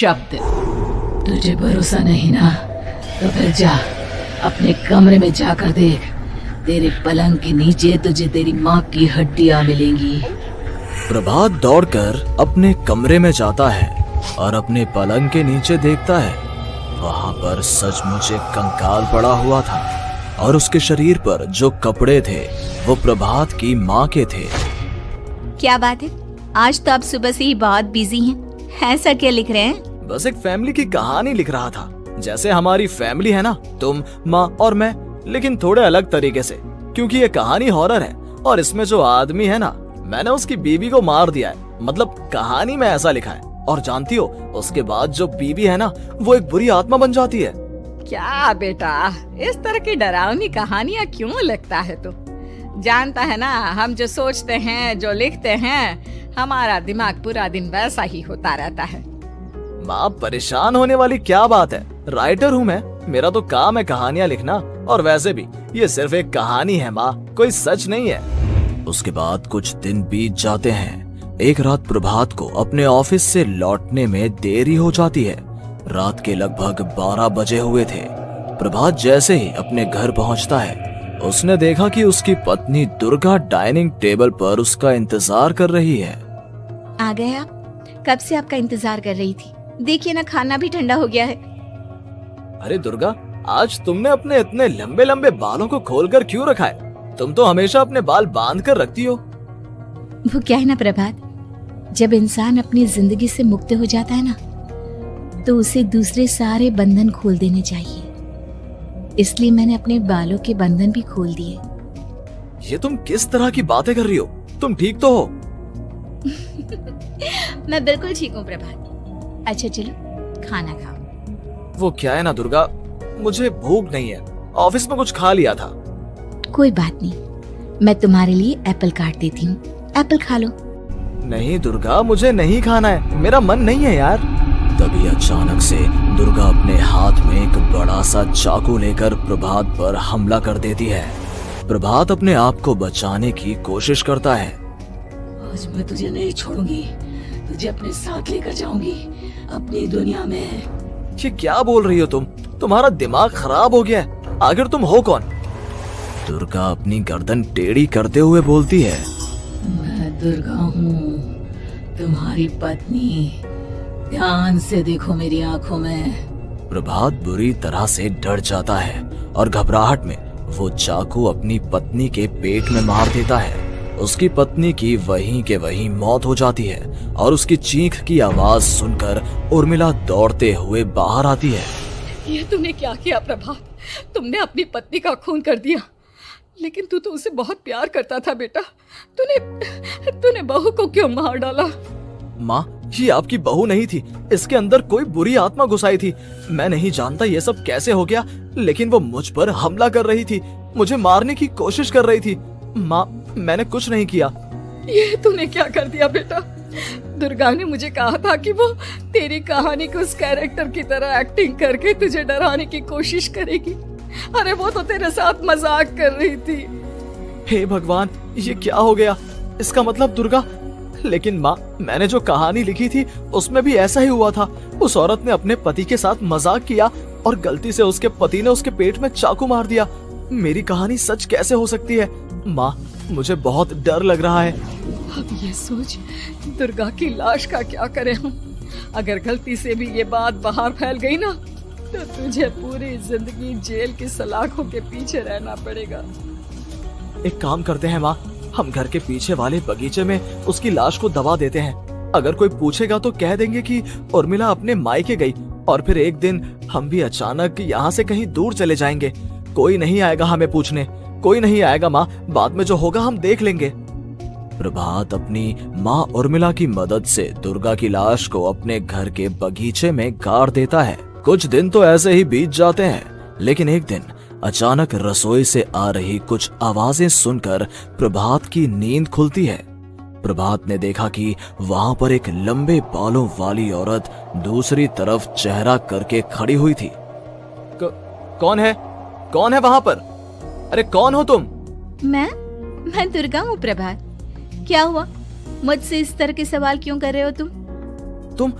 अपशब्द। तुझे भरोसा नहीं ना, तो फिर जा अपने कमरे में जाकर देख। तेरे पलंग के नीचे तुझे तेरी माँ की हड्डियाँ मिलेंगी। प्रभात दौड़कर अपने कमरे में जाता है और अपने पलंग के नीचे देखता है। वहां पर सचमुच एक कंकाल पड़ा हुआ था और उसके शरीर पर जो कपड़े थे वो प्रभात की माँ के थे। क्या बात है, आज तो आप सुबह से ही बहुत बिजी हैं। ऐसा क्या लिख रहे हैं? बस एक फैमिली की कहानी लिख रहा था। जैसे हमारी फैमिली है ना, तुम, माँ और मैं, लेकिन थोड़े अलग तरीके से, क्योंकि ये कहानी हॉरर है और इसमें जो आदमी है ना, मैंने उसकी बीवी को मार दिया है। मतलब कहानी में ऐसा लिखा है। और जानती हो, उसके बाद जो बीवी है ना, वो एक बुरी आत्मा बन जाती है। क्या बेटा, इस तरह की डरावनी कहानियाँ क्यों लिखता है तू? जानता है ना, हम जो सोचते हैं, जो लिखते हैं, हमारा दिमाग पूरा दिन वैसा ही होता रहता है। माँ, परेशान होने वाली क्या बात है? राइटर हूँ मैं, मेरा तो काम है कहानियाँ लिखना। और वैसे भी ये सिर्फ एक कहानी है माँ, कोई सच नहीं है। उसके बाद कुछ दिन बीत जाते हैं। एक रात प्रभात को अपने ऑफिस से लौटने में देरी हो जाती है। रात के लगभग 12 बजे हुए थे। प्रभात जैसे ही अपने घर पहुंचता है, उसने देखा कि उसकी पत्नी दुर्गा डाइनिंग टेबल पर उसका इंतजार कर रही है। आ गए आप? कब से आपका इंतजार कर रही थी। देखिए ना, खाना भी ठंडा हो गया है। अरे दुर्गा, आज तुमने अपने इतने लंबे लंबे बालों को खोलकर क्यों रखा है? तुम तो हमेशा अपने बाल बांध कर रखती हो। वो क्या है ना प्रभात, जब इंसान अपनी जिंदगी से मुक्त हो जाता है ना, तो उसे दूसरे सारे बंधन खोल देने चाहिए। इसलिए मैंने अपने बालों के बंधन भी खोल दिए। ये तुम किस तरह की बातें कर रही हो? तुम ठीक तो हो? मैं बिल्कुल ठीक हूँ प्रभात। अच्छा चलो खाना खाओ। वो क्या है ना दुर्गा, मुझे भूख नहीं है। ऑफिस में कुछ खा लिया था। कोई बात नहीं, मैं तुम्हारे लिए एप्पल काट देती हूँ, एप्पल खा लो। नहीं दुर्गा, मुझे नहीं खाना है, मेरा मन नहीं है यार। तभी अचानक से दुर्गा अपने हाथ में एक बड़ा सा चाकू लेकर प्रभात पर हमला कर देती है। प्रभात अपने आप को बचाने की कोशिश करता है। आज मैं तुझे नहीं छोड़ूंगी, तुझे अपने साथ लेकर जाऊंगी अपनी दुनिया में। ये क्या बोल रही हो तुम? तुम्हारा दिमाग खराब हो गया है। आखिर तुम हो कौन? दुर्गा अपनी गर्दन टेढ़ी करते हुए बोलती है। मैं दुर्गा हूँ, तुम्हारी पत्नी। ध्यान से देखो मेरी आंखों में। प्रभात बुरी तरह से डर जाता है और घबराहट में वो चाकू अपनी पत्नी के पेट में मार देता है। उसकी पत्नी की वहीं के वहीं मौत हो जाती है और उसकी चीख की आवाज सुनकर उर्मिला दौड़ते हुए बाहर आती है। ये तूने क्या किया प्रभात? तुमने अपनी पत्नी का खून कर दिया। लेकिन तू तो उसे बहुत प्यार करता था बेटा। तूने बहू को क्यों मार डाला? माँ, ये आपकी बहू नहीं थी, इसके अंदर कोई बुरी आत्मा घुसाई थी। मैं नहीं जानता ये सब कैसे हो गया, लेकिन वो मुझ पर हमला कर रही थी, मुझे मारने की कोशिश कर रही थी। माँ, मैंने कुछ नहीं किया। ये तूने क्या कर दिया बेटा? दुर्गा ने मुझे कहा था कि वो तेरी कहानी को उस कैरेक्टर की तरह एक्टिंग करके तुझे डराने की कोशिश करेगी। अरे वो तो तेरे साथ मजाक कर रही थी। हे भगवान, ये क्या हो गया? इसका मतलब दुर्गा। लेकिन माँ, मैंने जो कहानी लिखी थी उसमें भी ऐसा ही हुआ था। उस औरत ने अपने पति के साथ मजाक किया और गलती से उसके पति ने उसके पेट में चाकू मार दिया। मेरी कहानी सच कैसे हो सकती है? माँ, मुझे बहुत डर लग रहा है। अब ये सोच, दुर्गा की लाश का क्या करें हम? अगर गलती से भी ये बात बाहर फैल गई ना, तो तुझे पूरी जिंदगी जेल की सलाखों के पीछे रहना पड़ेगा। एक काम करते हैं माँ, हम घर के पीछे वाले बगीचे में उसकी लाश को दबा देते हैं। अगर कोई पूछेगा तो कह देंगे कि उर्मिला अपने मायके गई और फिर एक दिन हम भी अचानक यहाँ से कहीं दूर चले जाएंगे। कोई नहीं आएगा हमें पूछने, कोई नहीं आएगा माँ, बाद में जो होगा हम देख लेंगे। प्रभात अपनी माँ उर्मिला की मदद से दुर्गा की लाश को अपने घर के बगीचे में गाड़ देता है। कुछ दिन तो ऐसे ही बीत जाते हैं, लेकिन एक दिन अचानक रसोई से आ रही कुछ आवाजें सुनकर प्रभात की नींद खुलती है। प्रभात ने देखा कि वहां पर एक लंबे बालों वाली औरत दूसरी तरफ चेहरा करके खड़ी हुई थी। कौन है? कौन है वहां पर? अरे कौन हो तुम? मैं दुर्गा हूँ प्रभात। क्या हुआ? मुझसे इस तरह के सवाल क्यों कर रहे हो तुम?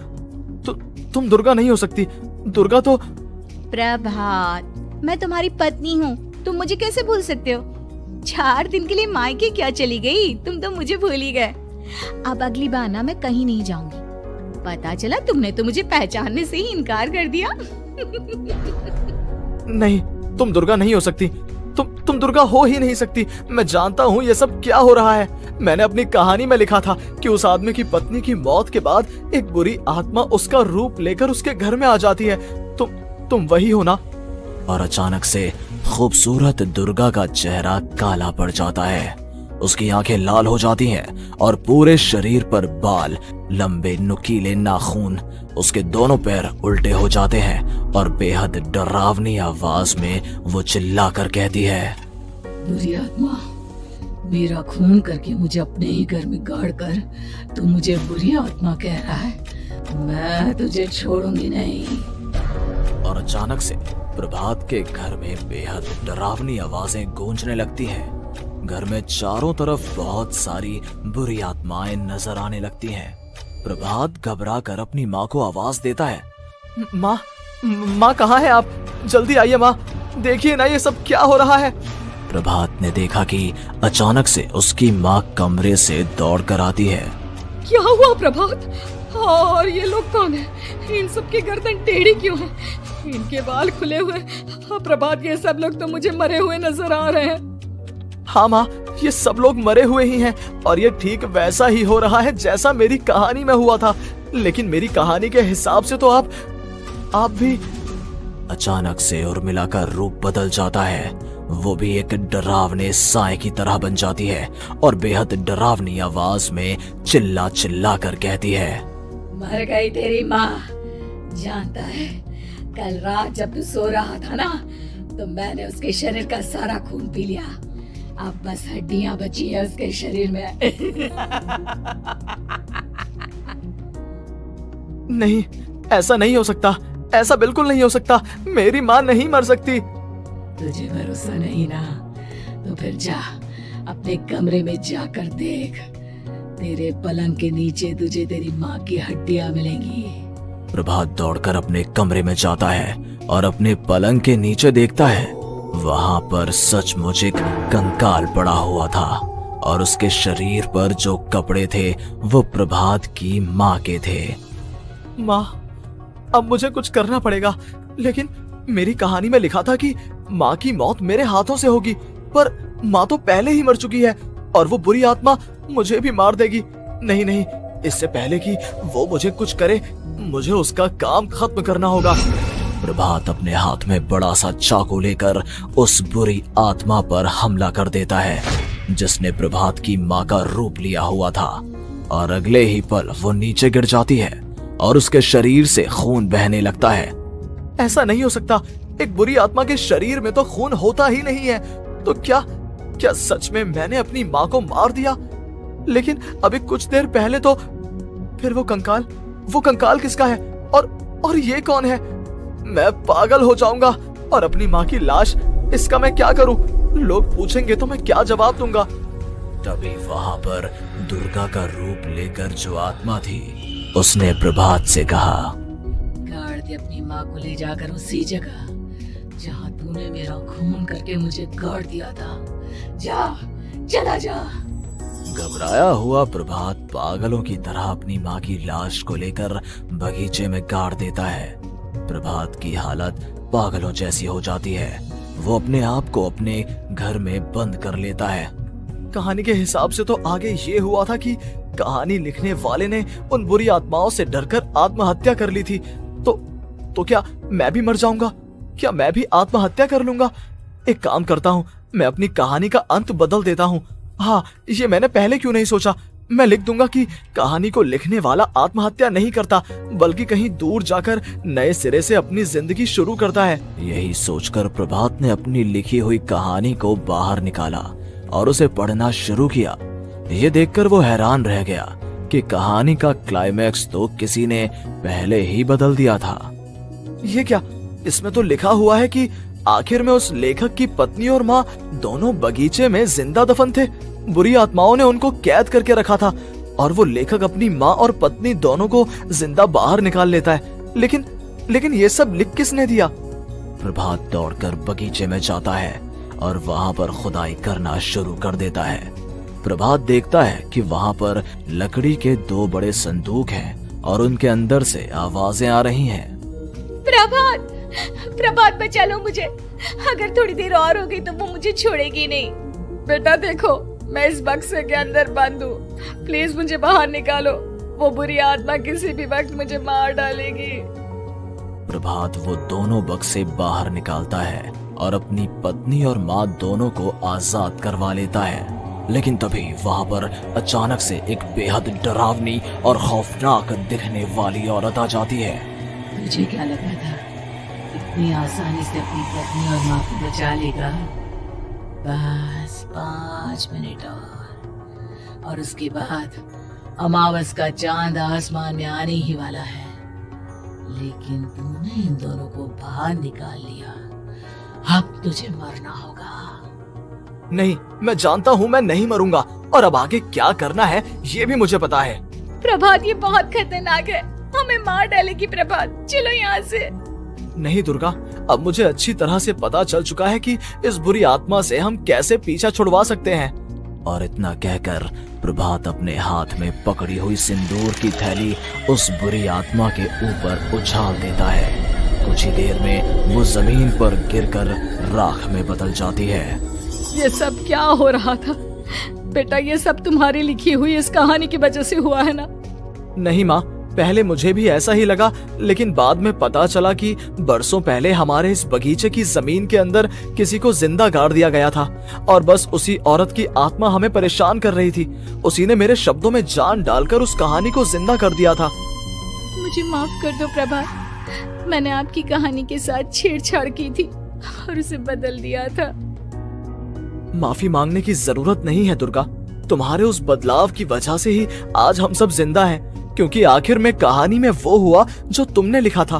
तुम दुर्गा नहीं हो सकती। दुर्गा तो प्रभात, मैं तुम्हारी पत्नी हूँ, तुम मुझे कैसे भूल सकते हो? 4 दिन के लिए मायके क्या चली गई, तुम तो मुझे भूल ही गए। अब अगली बार ना मैं कहीं नहीं जाऊंगी। पता चला तुमने तो मुझे पहचानने से ही इनकार कर दिया। नहीं, तुम दुर्गा नहीं हो सकती। तुम दुर्गा हो ही नहीं सकती। मैं जानता हूँ ये सब क्या हो रहा है। मैंने अपनी कहानी में लिखा था कि उस आदमी की पत्नी की मौत के बाद एक बुरी आत्मा उसका रूप लेकर उसके घर में आ जाती है। तुम वही हो ना? और अचानक से खूबसूरत दुर्गा का चेहरा काला पड़ जाता है। उसकी आंखें लाल हो जाती हैं और पूरे शरीर पर बाल, लंबे नुकीले नाखून, उसके दोनों पैर उल्टे हो जाते हैं और बेहद डरावनी आवाज में वो चिल्लाकर कहती है, बुरी आत्मा, मेरा खून करके मुझे अपने ही घर में गाड़ कर तू मुझे बुरी आत्मा कह रहा है। मैं तुझे छोड़ूंगी नहीं। और अचानक से प्रभात के घर में बेहद डरावनी आवाजें गूंजने लगती हैं। घर में चारों तरफ बहुत सारी बुरी आत्माएं नजर आने लगती हैं। प्रभात घबरा कर अपनी माँ को आवाज देता है, माँ कहाँ है आप? जल्दी आइए माँ, देखिए ना ये सब क्या हो रहा है। प्रभात ने देखा कि अचानक से उसकी माँ कमरे से दौड़ कर आती है। क्या हुआ प्रभात? और ये लोग कौन है? इन सब की गर्दन टेढ़ी क्यों है? इनके बाल खुले हुए। प्रभात, ये सब लोग तो मुझे मरे हुए नजर आ रहे हैं। हाँ माँ, ये सब लोग मरे हुए ही हैं और ये ठीक वैसा ही हो रहा है जैसा मेरी कहानी में हुआ था। लेकिन मेरी कहानी के हिसाब से तो आप भी। अचानक से उर्मिला का रूप बदल जाता है। वो भी एक डरावने साए की तरह बन जाती है और बेहद डरावनी आवाज में चिल्ला चिल्ला कर कहती है, मर गई तेरी माँ। जानता है, कल रात जब तू सो रहा था ना, तो मैंने उसके शरीर का सारा खून पी लिया। अब बस हड्डियां बची है उसके शरीर में। नहीं, ऐसा नहीं हो सकता। ऐसा बिल्कुल नहीं हो सकता। मेरी माँ नहीं मर सकती। तुझे भरोसा नहीं ना, तो फिर जा अपने कमरे में जाकर देख। तेरे पलंग के नीचे तुझे तेरी माँ की हड्डियां मिलेंगी। प्रभात दौड़कर अपने कमरे में जाता है और अपने पलंग के नीचे देखता है। वहां पर सचमुच एक कंकाल पड़ा हुआ था और उसके शरीर पर जो कपड़े थे वो प्रभात की माँ के थे। माँ, अब मुझे कुछ करना पड़ेगा। लेकिन मेरी कहानी में लिखा था कि माँ की मौत मेरे हाथों से होगी, पर माँ तो पहले ही मर चुकी है और वो बुरी आत्मा मुझे भी मार देगी। नहीं, इससे पहले कि वो मुझे कुछ करे, मुझे उसका काम खत्म करना होगा। प्रभात अपने हाथ में बड़ा सा चाकू लेकर उस बुरी आत्मा पर हमला कर देता है जिसने प्रभात की माँ का रूप लिया हुआ था, और अगले ही पल वो नीचे गिर जाती है और उसके शरीर से खून बहने लगता है। ऐसा नहीं हो सकता। एक बुरी आत्मा के शरीर में तो खून होता ही नहीं है। तो क्या सच में मैंने अपनी माँ को मार दिया? लेकिन अभी कुछ देर पहले तो फिर वो कंकाल किसका है? और ये कौन है? मैं पागल हो जाऊंगा। और अपनी माँ की लाश, इसका मैं क्या करूं? लोग पूछेंगे तो मैं क्या जवाब दूंगा? तभी वहां पर दुर्गा का रूप लेकर जो आत्मा थी उसने प्रभात से कहा, गाड़ दे अपनी माँ को ले जाकर उसी जगह जहाँ तूने मेरा खून करके मुझे गाड़ दिया था। चला जा। घबराया हुआ प्रभात पागलों की तरह अपनी माँ की लाश को लेकर बगीचे में गाड़ देता है। प्रभात की हालत पागलों जैसी हो जाती है। वो अपने आप को अपने घर में बंद कर लेता है। कहानी के हिसाब से तो आगे ये हुआ था कि कहानी लिखने वाले ने उन बुरी आत्माओं से डरकर आत्महत्या कर ली थी। तो क्या मैं भी मर जाऊंगा? क्या मैं भी आत्महत्या कर लूंगा? एक काम करता हूँ, मैं अपनी कहानी का अंत बदल देता हूँ। हाँ, ये मैंने पहले क्यों नहीं सोचा। मैं लिख दूंगा कि कहानी को लिखने वाला आत्महत्या नहीं करता, बल्कि कहीं दूर जाकर नए सिरे से अपनी जिंदगी शुरू करता है। यही सोचकर प्रभात ने अपनी लिखी हुई कहानी को बाहर निकाला और उसे पढ़ना शुरू किया। ये देखकर वो हैरान रह गया कि कहानी का क्लाइमैक्स तो किसी ने पहले ही बदल दिया था। ये क्या? इसमें तो लिखा हुआ है कि आखिर में उस लेखक की पत्नी और माँ दोनों बगीचे में जिंदा दफन थे। बुरी आत्माओं ने उनको कैद करके रखा था और वो लेखक अपनी माँ और पत्नी दोनों को जिंदा बाहर निकाल लेता है। लेकिन लेकिन ये सब लिख किसने दिया? प्रभात दौड़कर बगीचे में जाता है और वहां पर खुदाई करना शुरू कर देता है। प्रभात देखता है कि वहां पर लकड़ी के 2 बड़े संदूक हैं और उनके अंदर से आवाजें आ रही हैं। प्रभात, प्रभात बचा लो मुझे, अगर थोड़ी देर और हो गई तो वो मुझे छोड़ेगी नहीं। बेटा देखो, मैं इस बक्से के अंदर बंद हूँ, प्लीज मुझे बाहर निकालो, वो बुरी आत्मा किसी भी वक्त मुझे मार डालेगी। प्रभात वो दोनों बक्से बाहर निकालता है और अपनी पत्नी और माँ दोनों को आजाद करवा लेता है। लेकिन तभी वहां पर अचानक से एक बेहद डरावनी और खौफनाक दिखने वाली औरत आ जाती है। मुझे क्या लगा था इतनी आसानी से अपनी पत्नी और माँ को बचा लेगा? बस 5 मिनट और उसके बाद अमावस का चांद आसमान में आने ही वाला है। लेकिन तूने इन दोनों को बाहर निकाल लिया, अब तुझे मरना होगा। नहीं, मैं जानता हूँ मैं नहीं मरूंगा, और अब आगे क्या करना है ये भी मुझे पता है। प्रभात ये बहुत खतरनाक है, हमें मार डालेगी प्रभात, चलो यहाँ से। नहीं दुर्गा, अब मुझे अच्छी तरह से पता चल चुका है कि इस बुरी आत्मा से हम कैसे पीछा छुड़वा सकते हैं। और इतना कहकर प्रभात अपने हाथ में पकड़ी हुई सिंदूर की थैली उस बुरी आत्मा के ऊपर उछाल देता है। कुछ ही देर में वो जमीन पर गिरकर राख में बदल जाती है। ये सब क्या हो रहा था बेटा? ये सब तुम्हारी लिखी हुई इस कहानी की वजह से हुआ है ना? नहीं माँ, पहले मुझे भी ऐसा ही लगा, लेकिन बाद में पता चला कि बरसों पहले हमारे इस बगीचे की जमीन के अंदर किसी को जिंदा गाड़ दिया गया था और बस उसी औरत की आत्मा हमें परेशान कर रही थी। उसी ने मेरे शब्दों में जान डालकर उस कहानी को जिंदा कर दिया था। मुझे माफ कर दो प्रभात, मैंने आपकी कहानी के साथ छेड़छाड़ की थी और उसे बदल दिया था। माफी मांगने की जरूरत नहीं है दुर्गा, तुम्हारे उस बदलाव की वजह से ही आज हम सब जिंदा हैं, क्योंकि आखिर में कहानी में वो हुआ जो तुमने लिखा था।